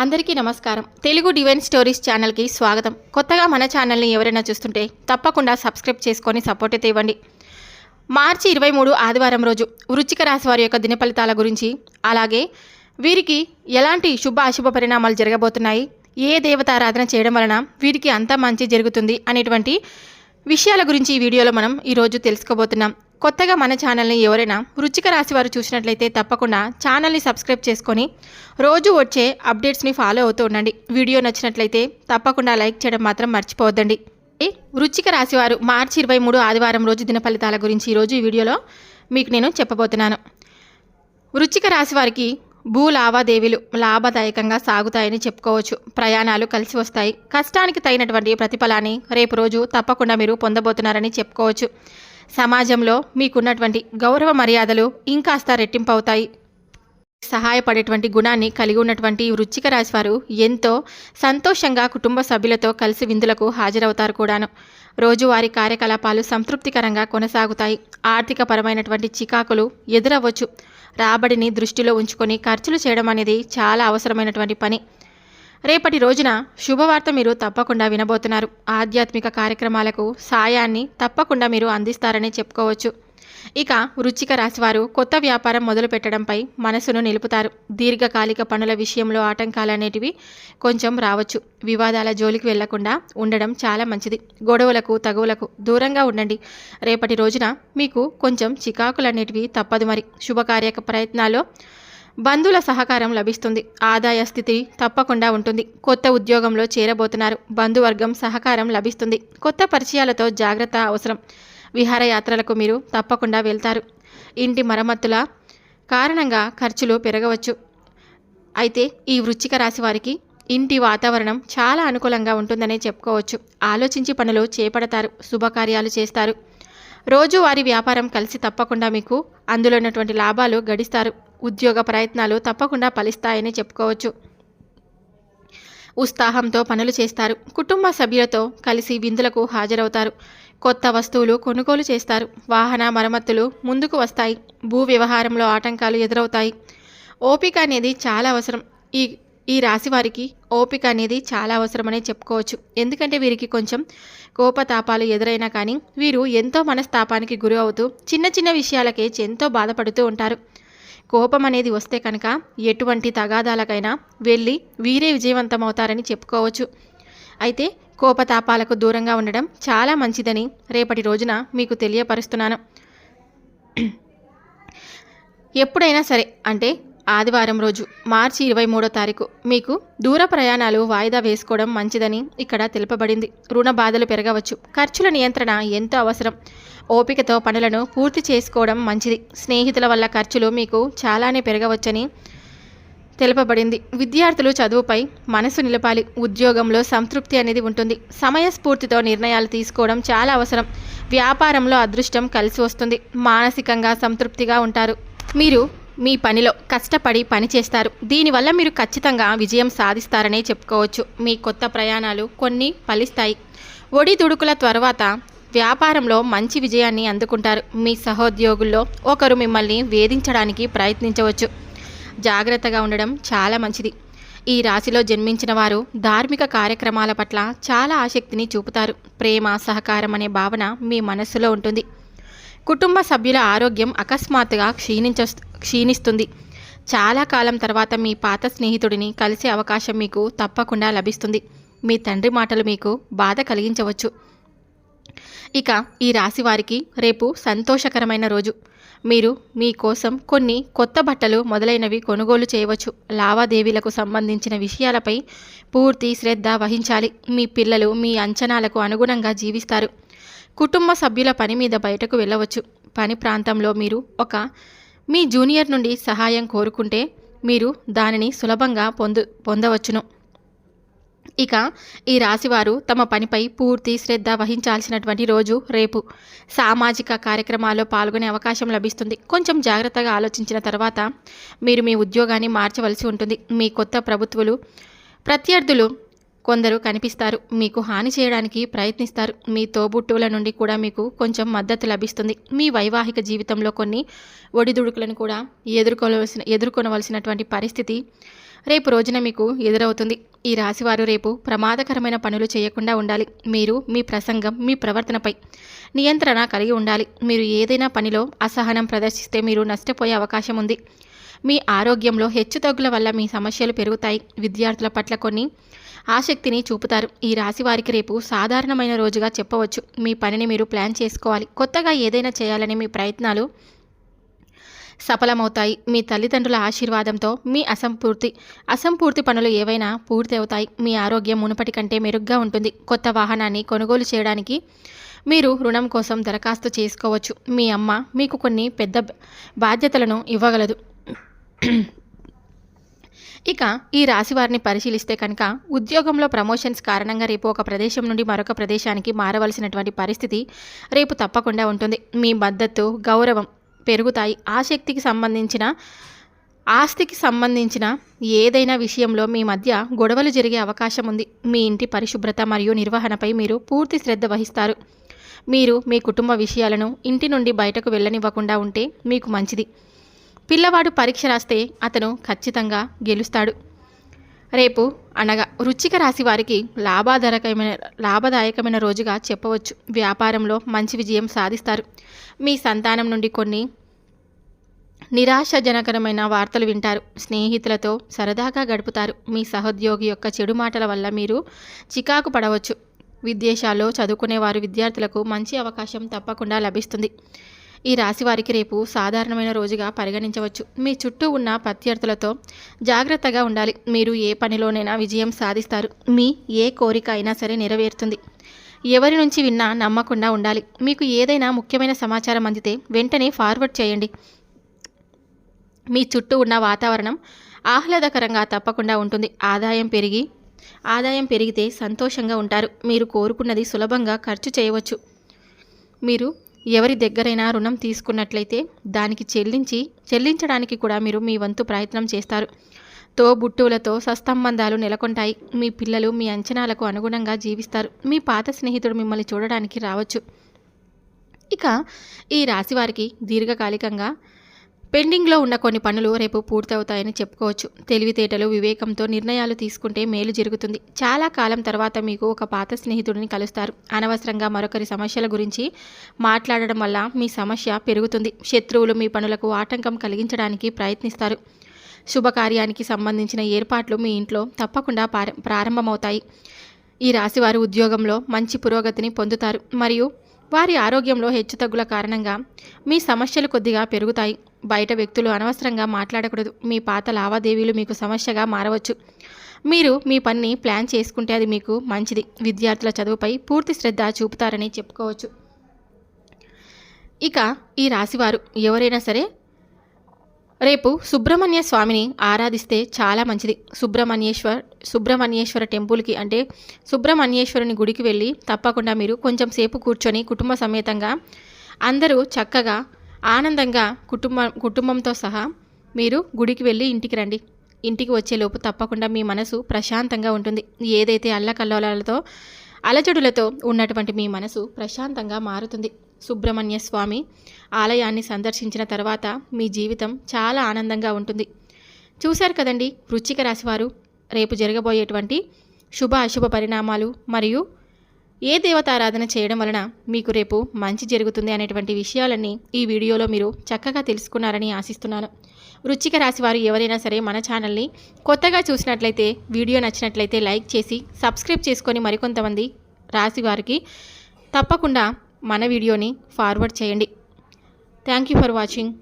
అందరికీ నమస్కారం. Telugu divine stories ఛానల్కి స్వాగతం. కొత్తగా మన ఛానల్ని ఎవరైనా చూస్తుంటే తప్పకుండా సబ్స్క్రైబ్ చేసుకొని సపోర్ట్ అయితే ఇవ్వండి. మార్చి 23 ఆదివారం రోజు వృశ్చిక రాశి వారి యొక్క దిన ఫలితాల గురించి, అలాగే వీరికి ఎలాంటి శుభ అశుభ పరిణామాలు జరగబోతున్నాయి, ఏ దేవతారాధన చేయడం వలన వీరికి అంత మంచి జరుగుతుంది అనేటువంటి విషయాల గురించి ఈ వీడియోలో మనం ఈరోజు తెలుసుకోబోతున్నాం. కొత్తగా మన ఛానల్ని ఎవరైనా వృశ్చిక రాశి వారు చూసినట్లయితే తప్పకుండా ఛానల్ని సబ్స్క్రైబ్ చేసుకొని రోజు వచ్చే అప్డేట్స్ని ఫాలో అవుతూ ఉండండి. వీడియో నచ్చినట్లయితే తప్పకుండా లైక్ చేయడం మాత్రం మర్చిపోవద్దండి. వృశ్చిక రాశి వారు మార్చి 23 ఆదివారం రోజు దిన ఫలితాల గురించి ఈరోజు ఈ వీడియోలో మీకు నేను చెప్పబోతున్నాను. వృశ్చిక రాశి వారికి భూ లావాదేవీలు లాభదాయకంగా సాగుతాయని చెప్పుకోవచ్చు. ప్రయాణాలు కలిసి వస్తాయి. కష్టానికి తగినటువంటి ప్రతిఫలాన్ని రేపు రోజు తప్పకుండా మీరు పొందబోతున్నారని చెప్పుకోవచ్చు. సమాజంలో మీకున్నటువంటి గౌరవ మర్యాదలు ఇంకాస్త రెట్టింపు అవుతాయి. సహాయపడేటువంటి గుణాన్ని కలిగి ఉన్నటువంటి వృశ్చిక రాశి వారు ఎంతో సంతోషంగా కుటుంబ సభ్యులతో కలిసి విందులకు హాజరవుతారు కూడాను. రోజువారీ కార్యకలాపాలు సంతృప్తికరంగా కొనసాగుతాయి. ఆర్థిక పరమైనటువంటి చికాకులు ఎదురవ్వచ్చు. రాబడిని దృష్టిలో ఉంచుకొని ఖర్చులు చేయడం అనేది చాలా అవసరమైనటువంటి పని. రేపటి రోజున శుభవార్త మీరు తప్పకుండా వినబోతున్నారు. ఆధ్యాత్మిక కార్యక్రమాలకు సాయాన్ని తప్పకుండా మీరు అందిస్తారని చెప్పుకోవచ్చు. ఇక వృశ్చిక రాశివారు కొత్త వ్యాపారం మొదలు పెట్టడంపై మనసును నిలుపుతారు. దీర్ఘకాలిక పనుల విషయంలో ఆటంకాలు అనేటివి కొంచెం రావచ్చు. వివాదాల జోలికి వెళ్లకుండా ఉండడం చాలా మంచిది. గొడవలకు తగువులకు దూరంగా ఉండండి. రేపటి రోజున మీకు కొంచెం చికాకులు అనేటివి తప్పదు. మరి శుభకార్య ప్రయత్నాల్లో బంధువుల సహకారం లభిస్తుంది. ఆదాయ స్థితి తప్పకుండా ఉంటుంది. కొత్త ఉద్యోగంలో చేరబోతున్నారు. బంధువర్గం సహకారం లభిస్తుంది. కొత్త పరిచయాలతో జాగ్రత్త అవసరం. విహారయాత్రలకు మీరు తప్పకుండా వెళ్తారు. ఇంటి మరమ్మతుల కారణంగా ఖర్చులు పెరగవచ్చు. అయితే ఈ వృశ్చిక రాశి వారికి ఇంటి వాతావరణం చాలా అనుకూలంగా ఉంటుందనే చెప్పుకోవచ్చు. ఆలోచించి పనులు చేపడతారు. శుభకార్యాలు చేస్తారు. రోజువారీ వ్యాపారం కలిసి తప్పకుండా మీకు అందులో ఉన్నటువంటి లాభాలు గడిస్తారు. ఉద్యోగ ప్రయత్నాలు తప్పకుండా ఫలిస్తాయని చెప్పుకోవచ్చు. ఉత్సాహంతో పనులు చేస్తారు. కుటుంబ సభ్యులతో కలిసి విందులకు హాజరవుతారు. కొత్త వస్తువులు కొనుగోలు చేస్తారు. వాహన మరమ్మతులు ముందుకు వస్తాయి. భూ వ్యవహారంలో ఆటంకాలు ఎదురవుతాయి. ఓపిక అనేది చాలా అవసరం. ఈ రాశి వారికి ఓపిక అనేది చాలా అవసరమనే చెప్పుకోవచ్చు. ఎందుకంటే వీరికి కొంచెం కోపతాపాలు ఎదురైనా కానీ వీరు ఎంతో మనస్తాపానికి గురి అవుతూ చిన్న చిన్న విషయాలకే ఎంతో బాధపడుతూ ఉంటారు. కోపం అనేది వస్తే కనుక ఎటువంటి తగాదాలకైనా వెళ్ళి వీరే విజయవంతమవుతారని చెప్పుకోవచ్చు. అయితే కోపతాపాలకు దూరంగా ఉండడం చాలా మంచిదని రేపటి రోజున మీకు తెలియపరుస్తున్నాను. ఎప్పుడైనా సరే, అంటే ఆదివారం రోజు మార్చి 23వ తారీఖు మీకు దూర ప్రయాణాలు వాయిదా వేసుకోవడం మంచిదని ఇక్కడ తెలుపబడింది. రుణ బాధలు పెరగవచ్చు. ఖర్చుల నియంత్రణ ఎంతో అవసరం. ఓపికతో పనులను పూర్తి చేసుకోవడం మంచిది. స్నేహితుల వల్ల ఖర్చులు మీకు చాలానే పెరగవచ్చని తెలుపబడింది. విద్యార్థులు చదువుపై మనసు నిలపాలి. ఉద్యోగంలో సంతృప్తి అనేది ఉంటుంది. సమయస్ఫూర్తితో నిర్ణయాలు తీసుకోవడం చాలా అవసరం. వ్యాపారంలో అదృష్టం కలిసి వస్తుంది. మానసికంగా సంతృప్తిగా ఉంటారు. మీరు మీ పనిలో కష్టపడి పని చేస్తారు. దీనివల్ల మీరు ఖచ్చితంగా విజయం సాధిస్తారనే చెప్పుకోవచ్చు. మీ కొత్త ప్రయాణాలు కొన్ని ఫలిస్తాయి. ఒడిదుడుకుల తర్వాత వ్యాపారంలో మంచి విజయాన్ని అందుకుంటారు. మీ సహోద్యోగుల్లో ఒకరు మిమ్మల్ని వేధించడానికి ప్రయత్నించవచ్చు. జాగ్రత్తగా ఉండడం చాలా మంచిది. ఈ రాశిలో జన్మించిన వారు ధార్మిక కార్యక్రమాల పట్ల చాలా ఆసక్తిని చూపుతారు. ప్రేమ, సహకారం అనే భావన మీ మనస్సులో ఉంటుంది. కుటుంబ సభ్యుల ఆరోగ్యం అకస్మాత్తుగా క్షీణిస్తుంది. చాలా కాలం తర్వాత మీ పాత స్నేహితుడిని కలిసే అవకాశం మీకు తప్పకుండా లభిస్తుంది. మీ తండ్రి మాటలు మీకు బాధ కలిగించవచ్చు. ఇక ఈ రాశి వారికి రేపు సంతోషకరమైన రోజు. మీరు మీ కోసం కొన్ని కొత్త బట్టలు మొదలైనవి కొనుగోలు చేయవచ్చు. లావాదేవీలకు సంబంధించిన విషయాలపై పూర్తి శ్రద్ధ వహించాలి. మీ పిల్లలు మీ అంచనాలకు అనుగుణంగా జీవిస్తారు. కుటుంబ సభ్యుల పని మీద బయటకు వెళ్ళవచ్చు. పని ప్రాంతంలో మీరు మీ జూనియర్ నుండి సహాయం కోరుకుంటే మీరు దానిని సులభంగా పొందవచ్చును. ఇక ఈ రాశివారు తమ పనిపై పూర్తి శ్రద్ధ వహించాల్సినటువంటి రోజు రేపు. సామాజిక కార్యక్రమాల్లో పాల్గొనే అవకాశం లభిస్తుంది. కొంచెం జాగ్రత్తగా ఆలోచించిన తర్వాత మీరు మీ ఉద్యోగాన్ని మార్చవలసి ఉంటుంది. మీ కొత్త ప్రత్యర్థులు కొందరు కనిపిస్తారు. మీకు హాని చేయడానికి ప్రయత్నిస్తారు. మీ తోబుట్టువుల నుండి కూడా మీకు కొంచెం మద్దతు లభిస్తుంది. మీ వైవాహిక జీవితంలో కొన్ని ఒడిదుడుకులను కూడా ఎదుర్కొనవలసినటువంటి పరిస్థితి రేపు రోజున మీకు ఎదురవుతుంది. ఈ రాశివారు రేపు ప్రమాదకరమైన పనులు చేయకుండా ఉండాలి. మీరు మీ ప్రసంగం, మీ ప్రవర్తనపై నియంత్రణ కలిగి ఉండాలి. మీరు ఏదైనా పనిలో అసహనం ప్రదర్శిస్తే మీరు నష్టపోయే అవకాశం ఉంది. మీ ఆరోగ్యంలో హెచ్చుతగ్గుల వల్ల మీ సమస్యలు పెరుగుతాయి. విద్యార్థుల పట్ల కొన్ని ఆసక్తిని చూపుతారు. ఈ రాశి వారికి రేపు సాధారణమైన రోజుగా చెప్పవచ్చు. మీ పనిని మీరు ప్లాన్ చేసుకోవాలి. కొత్తగా ఏదైనా చేయాలని మీ ప్రయత్నాలు సఫలమవుతాయి. మీ తల్లిదండ్రుల ఆశీర్వాదంతో మీ అసంపూర్తి పనులు ఏవైనా పూర్తి అవుతాయి. మీ ఆరోగ్యం మునుపటి కంటే మెరుగ్గా ఉంటుంది. కొత్త వాహనాన్ని కొనుగోలు చేయడానికి మీరు రుణం కోసం దరఖాస్తు చేసుకోవచ్చు. మీ అమ్మ మీకు కొన్ని పెద్ద బాధ్యతలను ఇవ్వగలదు. ఇక ఈ రాశి వారిని పరిశీలిస్తే కనుక ఉద్యోగంలో ప్రమోషన్స్ కారణంగా రేపు ఒక ప్రదేశం నుండి మరొక ప్రదేశానికి మారవలసినటువంటి పరిస్థితి రేపు తప్పకుండా ఉంటుంది. మీ మద్దతు, గౌరవం పెరుగుతాయి. ఆస్తికి సంబంధించిన ఏదైనా విషయంలో మీ మధ్య గొడవలు జరిగే అవకాశం ఉంది. మీ ఇంటి పరిశుభ్రత మరియు నిర్వహణపై మీరు పూర్తి శ్రద్ధ వహిస్తారు. మీరు మీ కుటుంబ విషయాలను ఇంటి నుండి బయటకు వెళ్ళనివ్వకుండా ఉంటే మీకు మంచిది. పిల్లవాడు పరీక్ష రాస్తే అతను ఖచ్చితంగా గెలుస్తాడు. రేపు అనగా వృశ్చిక రాశి వారికి లాభదాయకమైన రోజుగా చెప్పవచ్చు. వ్యాపారంలో మంచి విజయం సాధిస్తారు. మీ సంతానం నుండి కొన్ని నిరాశజనకరమైన వార్తలు వింటారు. స్నేహితులతో సరదాగా గడుపుతారు. మీ సహోద్యోగి యొక్క చెడు మాటల వల్ల మీరు చికాకు పడవచ్చు. విదేశాల్లో చదువుకునేవారు విద్యార్థులకు మంచి అవకాశం తప్పకుండా లభిస్తుంది. ఈ రాశి వారికి రేపు సాధారణమైన రోజుగా పరిగణించవచ్చు. మీ చుట్టూ ఉన్న ప్రత్యర్థులతో జాగ్రత్తగా ఉండాలి. మీరు ఏ పనిలోనైనా విజయం సాధిస్తారు. మీ ఏ కోరిక అయినా సరే నెరవేరుతుంది. ఎవరి నుంచి విన్నా నమ్మకుండా ఉండాలి. మీకు ఏదైనా ముఖ్యమైన సమాచారం అందితే వెంటనే ఫార్వర్డ్ చేయండి. మీ చుట్టూ ఉన్న వాతావరణం ఆహ్లాదకరంగా తప్పకుండా ఉంటుంది. ఆదాయం పెరిగితే సంతోషంగా ఉంటారు. మీరు కోరుకున్నది సులభంగా ఖర్చు చేయవచ్చు. మీరు ఎవరి దగ్గరైనా రుణం తీసుకున్నట్లయితే దానికి చెల్లించడానికి కూడా మీరు మీ వంతు ప్రయత్నం చేస్తారు. తోబుట్టువులతో సత్సంబంధాలు నెలకొంటాయి. మీ పిల్లలు మీ అంచనాలకు అనుగుణంగా జీవిస్తారు. మీ పాత స్నేహితుడు మిమ్మల్ని చూడడానికి రావచ్చు. ఇక ఈ రాశి వారికి దీర్ఘకాలికంగా పెండింగ్లో ఉన్న కొన్ని పనులు రేపు పూర్తవుతాయని చెప్పుకోవచ్చు. తెలివితేటలు, వివేకంతో నిర్ణయాలు తీసుకుంటే మేలు జరుగుతుంది. చాలా కాలం తర్వాత మీకు ఒక పాత స్నేహితుడిని కలుస్తారు. అనవసరంగా మరొకరి సమస్యల గురించి మాట్లాడడం వల్ల మీ సమస్య పెరుగుతుంది. శత్రువులు మీ పనులకు ఆటంకం కలిగించడానికి ప్రయత్నిస్తారు. శుభకార్యానికి సంబంధించిన ఏర్పాట్లు మీ ఇంట్లో తప్పకుండా ప్రారంభమవుతాయి. ఈ రాశివారు ఉద్యోగంలో మంచి పురోగతిని పొందుతారు మరియు వారి ఆరోగ్యంలో హెచ్చుతగ్గుల కారణంగా మీ సమస్యలు కొద్దిగా పెరుగుతాయి. బయట వ్యక్తులు అనవసరంగా మాట్లాడకూడదు. మీ పాత లావాదేవీలు మీకు సమస్యగా మారవచ్చు. మీరు మీ పనిని ప్లాన్ చేసుకుంటే అది మీకు మంచిది. విద్యార్థుల చదువుపై పూర్తి శ్రద్ధ చూపుతారని చెప్పుకోవచ్చు. ఇక ఈ రాశివారు ఎవరైనా సరే రేపు సుబ్రహ్మణ్య స్వామిని ఆరాధిస్తే చాలా మంచిది. సుబ్రహ్మణ్యేశ్వర టెంపుల్కి అంటే సుబ్రహ్మణ్యేశ్వరుని గుడికి వెళ్ళి తప్పకుండా మీరు కొంచెం సేపు కూర్చొని కుటుంబ సమేతంగా అందరూ చక్కగా ఆనందంగా కుటుంబంతో సహా మీరు గుడికి వెళ్ళి ఇంటికి రండి. ఇంటికి వచ్చేలోపు తప్పకుండా మీ మనసు ప్రశాంతంగా ఉంటుంది. ఏదైతే అల్లకల్లోలాలతో అలజడులతో ఉన్నటువంటి మీ మనసు ప్రశాంతంగా మారుతుంది. సుబ్రహ్మణ్య స్వామి ఆలయాన్ని సందర్శించిన తర్వాత మీ జీవితం చాలా ఆనందంగా ఉంటుంది. చూశారు కదండి వృశ్చిక రాశివారు రేపు జరగబోయేటువంటి అశుభ పరిణామాలు మరియు ఏ దేవతారాధన చేయడం వలన మీకు రేపు మంచి జరుగుతుంది అనేటువంటి విషయాలన్నీ ఈ వీడియోలో మీరు చక్కగా తెలుసుకున్నారని ఆశిస్తున్నాను. వృశ్చిక రాశివారు ఎవరైనా సరే మన ఛానల్ని కొత్తగా చూసినట్లయితే వీడియో నచ్చినట్లయితే లైక్ చేసి సబ్స్క్రైబ్ చేసుకొని మరికొంతమంది రాశివారికి తప్పకుండా మన వీడియోని ఫార్వర్డ్ చేయండి. Thank you for watching.